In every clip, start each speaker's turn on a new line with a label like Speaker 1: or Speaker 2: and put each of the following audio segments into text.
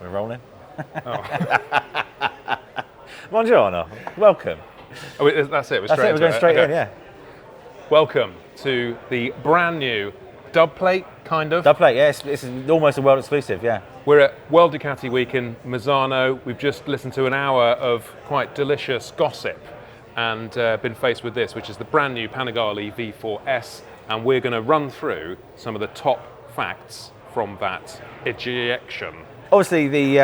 Speaker 1: We're rolling.
Speaker 2: Oh.
Speaker 1: Buongiorno. Welcome.
Speaker 2: Oh, that's it.
Speaker 1: That's it. We're going straight in. Yeah.
Speaker 2: Welcome to the brand new dub plate, kind of.
Speaker 1: Dub plate. Yeah. It's almost a world exclusive. Yeah.
Speaker 2: We're at World Ducati Week in Misano. We've just listened to an hour of quite delicious gossip and been faced with this, which is the brand new Panigale V4S, and we're going to run through some of the top facts from that ejection.
Speaker 1: Obviously, the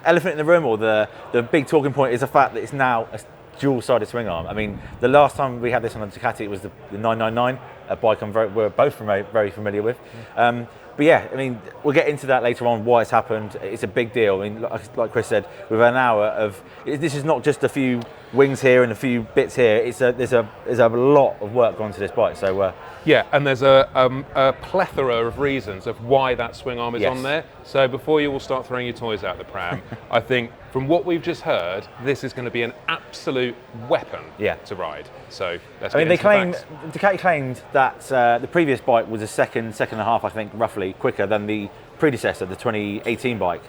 Speaker 1: elephant in the room, or the big talking point, is the fact that it's now a dual-sided swing arm. I mean, the last time we had this on a Ducati, it was the 999, a bike we're both very familiar with. But yeah, I mean, we'll get into that later on, why it's happened. It's a big deal. I mean, like Chris said, with an hour of, this is not just a few wings here and a few bits here. There's a lot of work gone into this bike. So
Speaker 2: yeah, and there's a plethora of reasons of why that swing arm is on there. So before you all start throwing your toys out the pram, I think from what we've just heard, this is going to be an absolute weapon to ride. So let's get into the facts.
Speaker 1: Ducati claimed that the previous bike was a second and a half, I think, roughly quicker than the predecessor, the 2018 bike,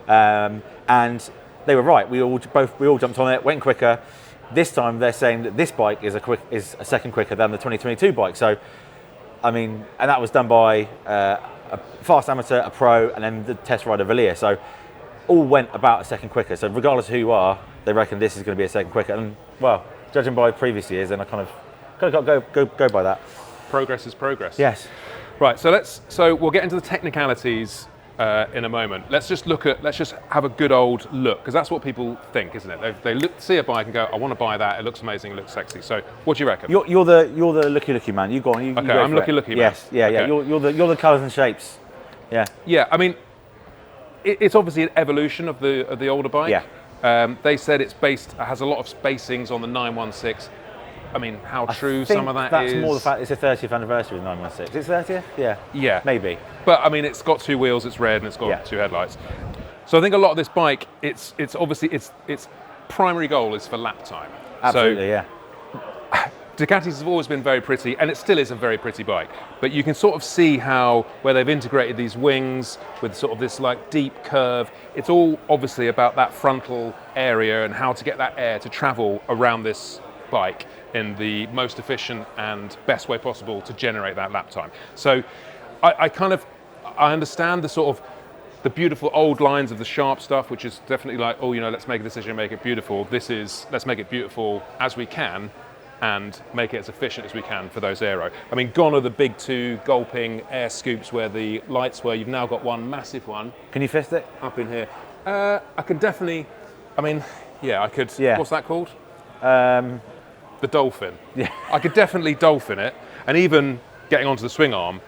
Speaker 1: and they were right. We all jumped on it, went quicker. This time they're saying that this bike is a second quicker than the 2022 bike. So, I mean, and that was done by a fast amateur, a pro, and then the test rider Villiers. So, all went about a second quicker. So, regardless of who you are, they reckon this is going to be a second quicker. And well, judging by previous years, then I kind of got to go by that.
Speaker 2: Progress is progress.
Speaker 1: Yes.
Speaker 2: Right. So we'll get into the technicalities in a moment. Let's just have a good old look, because that's what people think, isn't it? They see a bike and go, I want to buy that. It looks amazing. It looks sexy. So, what do you reckon?
Speaker 1: You're the looky man. You go on. You
Speaker 2: okay,
Speaker 1: go
Speaker 2: I'm looky man.
Speaker 1: Yes. Yeah.
Speaker 2: Okay.
Speaker 1: Yeah. You're the colours and shapes. Yeah.
Speaker 2: Yeah. I mean, it's obviously an evolution of the older bike.
Speaker 1: Yeah.
Speaker 2: They said it has a lot of spacings on the 916. I mean, how true some of that is.
Speaker 1: That's more the fact it's the 30th anniversary of 916. It's 30th? Yeah.
Speaker 2: Yeah.
Speaker 1: Maybe.
Speaker 2: But I mean, it's got two wheels, it's red, and it's got two headlights. So I think a lot of this bike, it's obviously its primary goal is for lap time.
Speaker 1: Absolutely,
Speaker 2: so, Ducatis have always been very pretty, and it still is a very pretty bike. But you can sort of see where they've integrated these wings with sort of this like deep curve. It's all obviously about that frontal area and how to get that air to travel around this bike in the most efficient and best way possible to generate that lap time. So I understand the sort of the beautiful old lines of the sharp stuff, which is definitely like, let's make a decision and make it beautiful. Let's make it beautiful as we can and make it as efficient as we can for those aero. I mean, gone are the big two gulping air scoops where the lights were. You've now got one massive one.
Speaker 1: Can you fist it?
Speaker 2: Up in here. I could definitely, I could.
Speaker 1: Yeah.
Speaker 2: What's that called? The dolphin.
Speaker 1: Yeah.
Speaker 2: I could definitely dolphin it, and even getting onto the swing arm,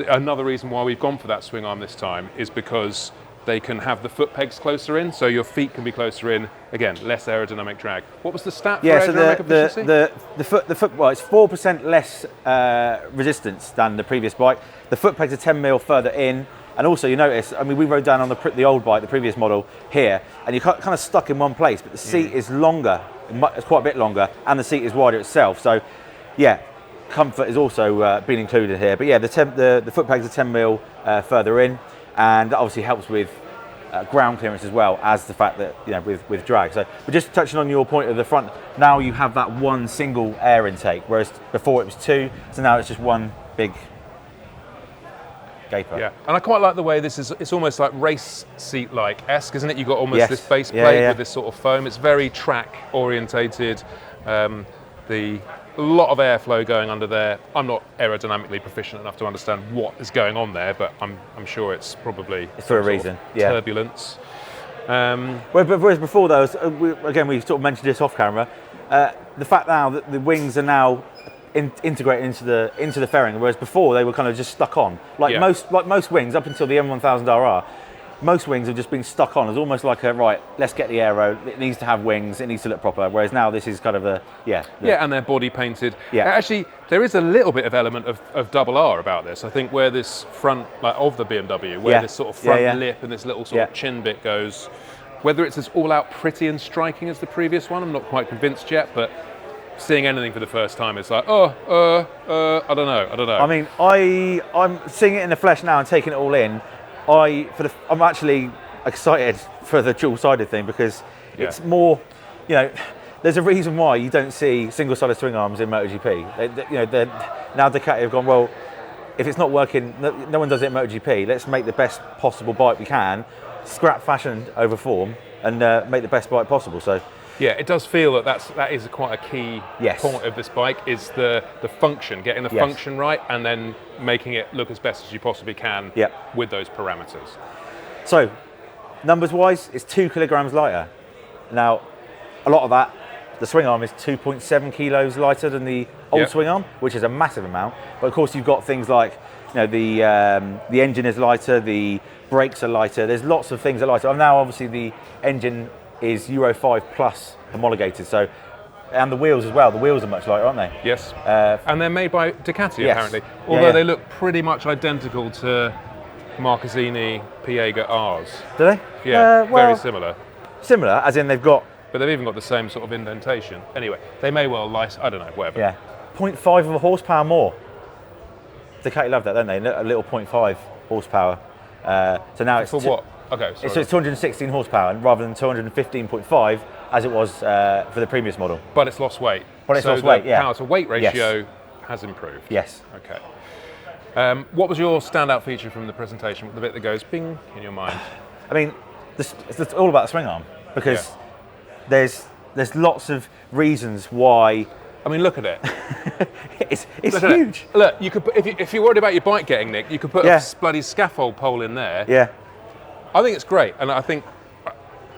Speaker 2: another reason why we've gone for that swing arm this time is because they can have the foot pegs closer in, so your feet can be closer in. Again, less aerodynamic drag. What was the stat for aerodynamic efficiency?
Speaker 1: The foot. Well, it's 4% less resistance than the previous bike. The foot pegs are 10 mil further in, and also you notice. I mean, we rode down on the old bike, the previous model here, and you're kind of stuck in one place, but the seat is longer. It's quite a bit longer, and the seat is wider itself. So, yeah, comfort is also being included here. But yeah, the foot pegs are 10 mil further in, and that obviously helps with ground clearance as well as the fact that with drag. So, but just touching on your point of the front, now you have that one single air intake, whereas before it was two. So now it's just one big gaper.
Speaker 2: Yeah, and I quite like the way this is. It's almost like race seat-like esque, isn't it? You've got almost this base plate with this sort of foam. It's very track orientated. A lot of airflow going under there. I'm not aerodynamically proficient enough to understand what is going on there, but I'm sure it's probably
Speaker 1: for a reason. Yeah.
Speaker 2: Turbulence.
Speaker 1: Whereas before, though, we sort of mentioned this off camera. The fact now that the wings are now integrated into the fairing, whereas before they were kind of just stuck on, most wings up until the M1000RR. Most wings have just been stuck on. It's almost like let's get the aero. It needs to have wings. It needs to look proper. Whereas now this is kind of and
Speaker 2: they're body painted.
Speaker 1: Yeah.
Speaker 2: Actually, there is a little bit of element of double R about this. I think where this front, of the BMW, where this sort of front lip and this little sort of chin bit goes, whether it's as all out pretty and striking as the previous one, I'm not quite convinced yet, but seeing anything for the first time, it's like, I don't know.
Speaker 1: I mean, I'm seeing it in the flesh now and taking it all in. I'm actually excited for the dual-sided thing because
Speaker 2: Yeah.
Speaker 1: it's more, there's a reason why you don't see single-sided swing arms in MotoGP. Now Ducati have gone, well, if it's not working, no one does it in MotoGP, let's make the best possible bike we can, scrap fashion over form, and make the best bike possible. So.
Speaker 2: Yeah, it does feel that is quite a key point of this bike, is the function, getting the function right, and then making it look as best as you possibly can with those parameters.
Speaker 1: So, numbers-wise, it's 2 kilograms lighter. Now, a lot of that, the swing arm is 2.7 kilos lighter than the old swing arm, which is a massive amount. But of course, you've got things like, the engine is lighter, the brakes are lighter. There's lots of things that are lighter. Now, obviously, the engine is Euro 5 plus homologated, and the wheels as well. The wheels are much lighter, aren't they?
Speaker 2: Yes. And they're made by Ducati apparently, although they look pretty much identical to Marquezine Piega R's.
Speaker 1: Do they?
Speaker 2: Yeah, very similar.
Speaker 1: Similar, as in they've got.
Speaker 2: But they've even got the same sort of indentation. Anyway, they may well I don't know, whatever.
Speaker 1: Yeah, 0.5 of a horsepower more. Ducati love that, don't they? A little 0.5 horsepower. So now it's
Speaker 2: for what? Okay, sorry.
Speaker 1: So it's 216 horsepower rather than 215.5 as it was for the previous model.
Speaker 2: But it's lost weight.
Speaker 1: Lost weight,
Speaker 2: the power to weight ratio has improved.
Speaker 1: Yes.
Speaker 2: Okay. What was your standout feature from the presentation? The bit that goes bing in your mind?
Speaker 1: I mean, it's all about the swing arm because there's lots of reasons why.
Speaker 2: I mean, look at it.
Speaker 1: it's huge.
Speaker 2: Look, you could put, if you're worried about your bike getting nicked, you could put a bloody scaffold pole in there.
Speaker 1: Yeah.
Speaker 2: I think it's great, and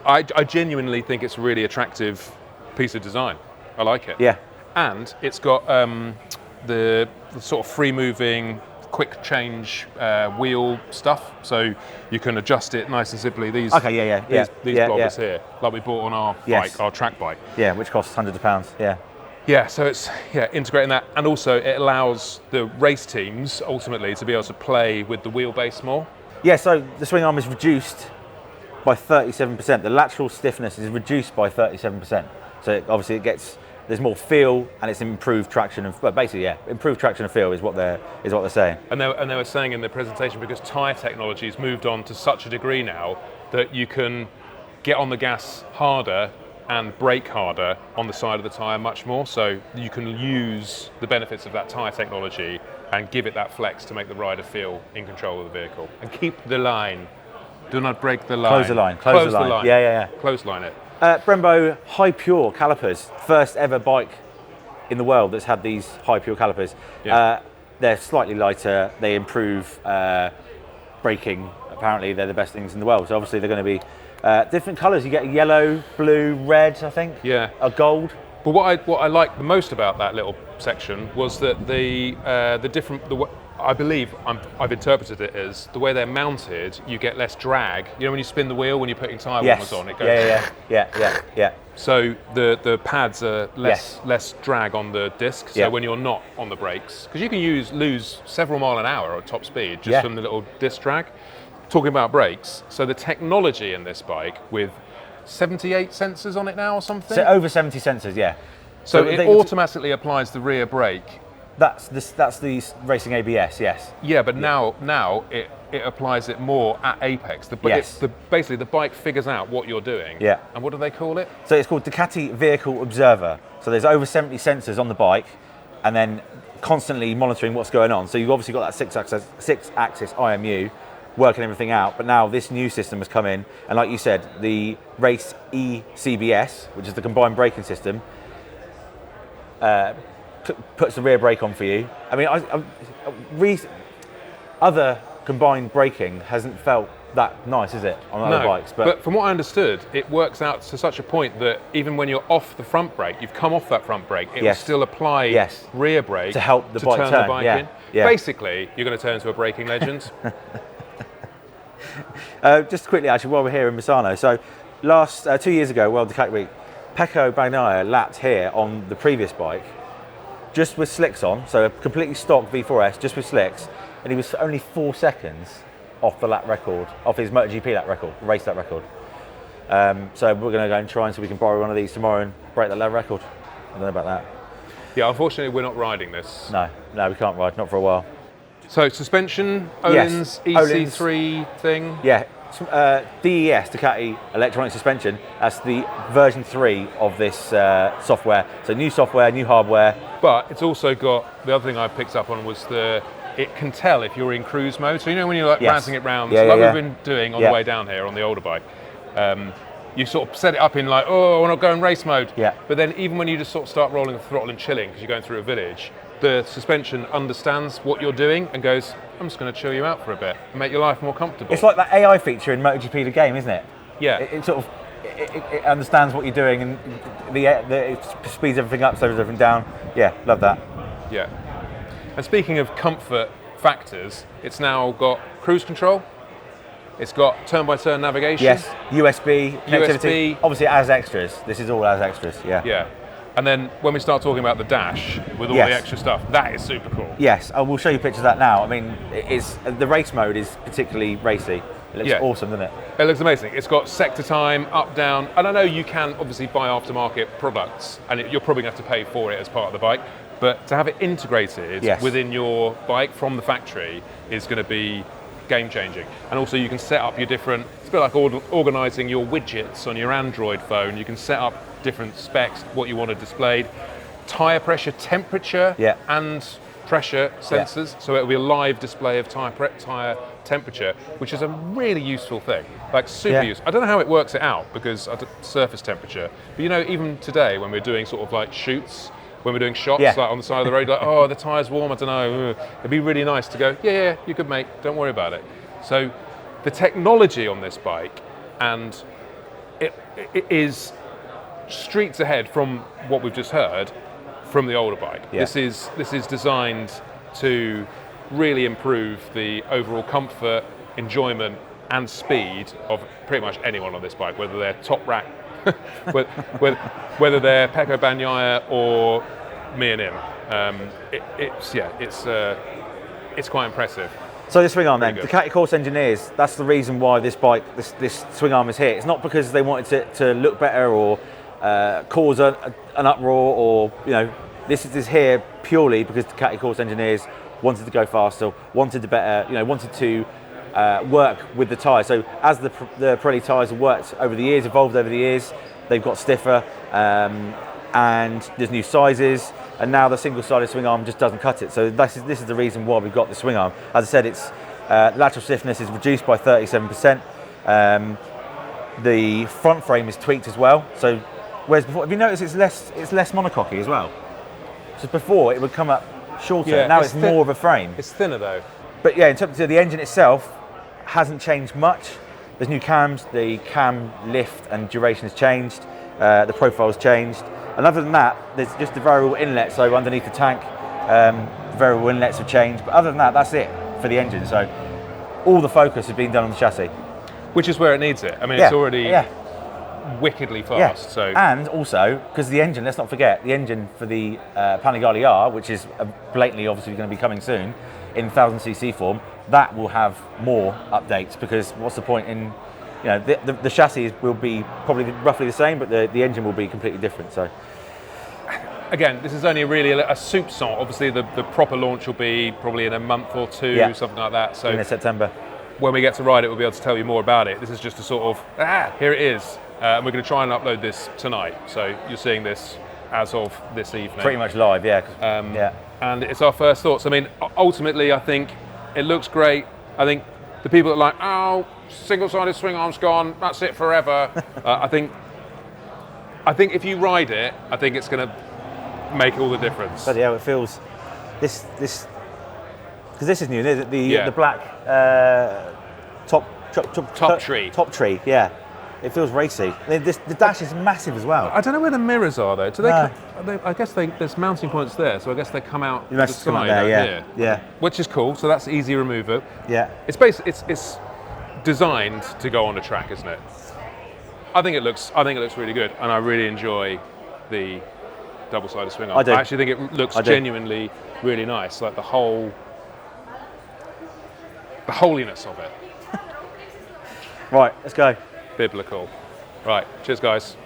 Speaker 2: I genuinely think it's a really attractive piece of design. I like it.
Speaker 1: Yeah.
Speaker 2: And it's got the sort of free-moving, quick change wheel stuff, so you can adjust it nice and simply. These blobbers here, like we bought on our bike, our track bike.
Speaker 1: Yeah, which costs hundreds of pounds. Yeah.
Speaker 2: Yeah, so it's integrating that, and also it allows the race teams ultimately to be able to play with the wheelbase more.
Speaker 1: Yeah, so the swing arm is reduced by 37%. The lateral stiffness is reduced by 37%. So obviously there's more feel and it's improved traction improved traction and feel is what they're saying.
Speaker 2: And they were saying in the presentation, because tyre technology has moved on to such a degree now that you can get on the gas harder and brake harder on the side of the tyre much more. So you can use the benefits of that tyre technology and give it that flex to make the rider feel in control of the vehicle. And keep the line. Do not break the line.
Speaker 1: Close the line. Close the line. Yeah.
Speaker 2: Close line it.
Speaker 1: Brembo high pure calipers. First ever bike in the world that's had these high pure calipers. Yeah. They're slightly lighter. They improve braking. Apparently they're the best things in the world. So obviously they're going to be different colours. You get yellow, blue, red, I think.
Speaker 2: Yeah.
Speaker 1: A gold.
Speaker 2: But what I liked the most about that little section was that I believe I've interpreted it as the way they're mounted, you get less drag. You know when you spin the wheel when you're putting tyre warmers on, it goes.
Speaker 1: Yeah.
Speaker 2: So the pads are less drag on the disc. So when you're not on the brakes, because you can lose several mile an hour at top speed just from the little disc drag. Talking about brakes, so the technology in this bike with 78 sensors on it now or something?
Speaker 1: So over 70 sensors, yeah.
Speaker 2: So it automatically applies the rear brake.
Speaker 1: That's the racing ABS, yes.
Speaker 2: Yeah, but now it applies it more at apex. Basically the bike figures out what you're doing. Yeah. And what do they call it?
Speaker 1: So it's called Ducati Vehicle Observer. So there's over 70 sensors on the bike and then constantly monitoring what's going on. So you've obviously got that six-axis IMU working everything out, but now this new system has come in, and like you said, the Race ECBS, which is the combined braking system, puts the rear brake on for you. I mean, other combined braking hasn't felt that nice, is it, on other bikes?
Speaker 2: But from what I understood, it works out to such a point that even when you're off the front brake, you've come off that front brake, it will still apply rear brake
Speaker 1: to help the bike
Speaker 2: turn the bike in. Yeah. Basically, you're going to turn into a braking legend.
Speaker 1: Just quickly, actually, while we're here in Misano, so last 2 years ago, World Ducati Week, Pecco Bagnaia lapped here on the previous bike, just with slicks on, so a completely stock V4S, just with slicks, and he was only 4 seconds off the lap record, off his MotoGP lap record, race lap record. So we're going to go and try and see if we can borrow one of these tomorrow and break that lap record. I don't know about that.
Speaker 2: Yeah, unfortunately, we're not riding this.
Speaker 1: No, we can't ride, not for a while.
Speaker 2: So suspension, Öhlins EC3 thing?
Speaker 1: Yeah, DES, Ducati Electronic Suspension. That's the version 3 of this software. So new software, new hardware.
Speaker 2: But it's also got, the other thing I picked up on was it can tell if you're in cruise mode. So you know when you're like razzing it round,
Speaker 1: Yeah,
Speaker 2: like
Speaker 1: yeah,
Speaker 2: we've been doing on the way down here on the older bike. You sort of set it up in like, oh, we're not going race mode.
Speaker 1: Yeah.
Speaker 2: But then even when you just sort of start rolling the throttle and chilling because you're going through a village, the suspension understands what you're doing and goes, I'm just going to chill you out for a bit and make your life more comfortable.
Speaker 1: It's like that AI feature in MotoGP the game, isn't it?
Speaker 2: Yeah.
Speaker 1: It sort of it understands what you're doing and it speeds everything up, slows everything down. Yeah, love that.
Speaker 2: Yeah. And speaking of comfort factors, it's now got cruise control. It's got turn-by-turn navigation.
Speaker 1: Yes, USB connectivity.
Speaker 2: USB.
Speaker 1: Obviously, it has extras. This is all as extras. Yeah.
Speaker 2: Yeah. And then when we start talking about the dash with all the extra stuff, that is super cool.
Speaker 1: Yes, I will show you pictures of that now. I mean, the race mode is particularly racy. It looks awesome, doesn't it?
Speaker 2: It looks amazing. It's got sector time, up, down. And I know you can obviously buy aftermarket products, and you're probably going to have to pay for it as part of the bike. But to have it integrated within your bike from the factory is going to be game-changing. And also you can set up your different, it's a bit like organising your widgets on your Android phone. You can set up different specs, what you want to displayed, tyre pressure, temperature, and pressure sensors. So it'll be a live display of tyre temperature, which is a really useful thing, like super useful. I don't know how it works it out because surface temperature, but you know, even today when we're doing sort of like shoots, when we're doing shots like on the side of the road, like, oh, the tyre's warm, I don't know. It'd be really nice to go, yeah, you're good, mate, don't worry about it. So the technology on this bike, and it is streets ahead from what we've just heard from the older bike.
Speaker 1: Yeah.
Speaker 2: This is designed to really improve the overall comfort, enjoyment, and speed of pretty much anyone on this bike, whether they're top rack, whether they're Pecco Bagnaia or me and him. It's quite impressive.
Speaker 1: So the swing arm then, Ducati Course Engineers, that's the reason why this bike, this swing arm is here. It's not because they wanted it to look better or cause an uproar, or this is here purely because Ducati Course Engineers wanted to go faster, wanted to better, wanted to work with the tyre. So as the Pirelli tyres have worked over the years, evolved over the years, they've got stiffer, and there's new sizes, and now the single-sided swing arm just doesn't cut it. So this is the reason why we've got the swing arm. As I said, it's lateral stiffness is reduced by 37%. The front frame is tweaked as well. So whereas before, have you noticed it's less monocoque as well? So before it would come up shorter. Now it's more of a frame.
Speaker 2: It's thinner though.
Speaker 1: But yeah, in terms of the engine itself, hasn't changed much. There's new cams, the cam lift and duration has changed, the profile's changed. And other than that, there's just the variable inlet, so underneath the tank, the variable inlets have changed. But other than that, that's it for the engine. So all the focus has been done on the chassis.
Speaker 2: Which is where it needs it. I mean, it's already wickedly fast.
Speaker 1: Yeah.
Speaker 2: So.
Speaker 1: And also, because the engine, let's not forget, the engine for the Panigale R, which is blatantly obviously going to be coming soon, in 1000cc form, that will have more updates, because what's the point in, the chassis will be probably roughly the same, but the engine will be completely different. So
Speaker 2: again, this is only really a soupçon. Obviously the proper launch will be probably in a month or two, something like that. So
Speaker 1: in September.
Speaker 2: When we get to ride it, we'll be able to tell you more about it. This is just a sort of, here it is. And we're going to try and upload this tonight. So you're seeing this as of this evening.
Speaker 1: Pretty much live, yeah.
Speaker 2: And it's our first thoughts. I mean, ultimately, I think it looks great. I think the people that are like, oh, single-sided swing arm's gone, that's it forever. I think if you ride it, I think it's going to make all the difference.
Speaker 1: But yeah, it feels this because this is new. The black top tree. Yeah, it feels racy. The dash is massive as well.
Speaker 2: I don't know where the mirrors are though. Do they? I guess there's mounting points there, so I guess they come out the side
Speaker 1: there.
Speaker 2: Yeah. Which is cool. So that's easy remover.
Speaker 1: Yeah.
Speaker 2: It's designed to go on a track, isn't it? I think it looks really good, and I really enjoy the double-sided swing arm.
Speaker 1: I do.
Speaker 2: I actually think it looks genuinely really nice, like the holiness of it.
Speaker 1: Right, let's go.
Speaker 2: Biblical. Right, cheers guys.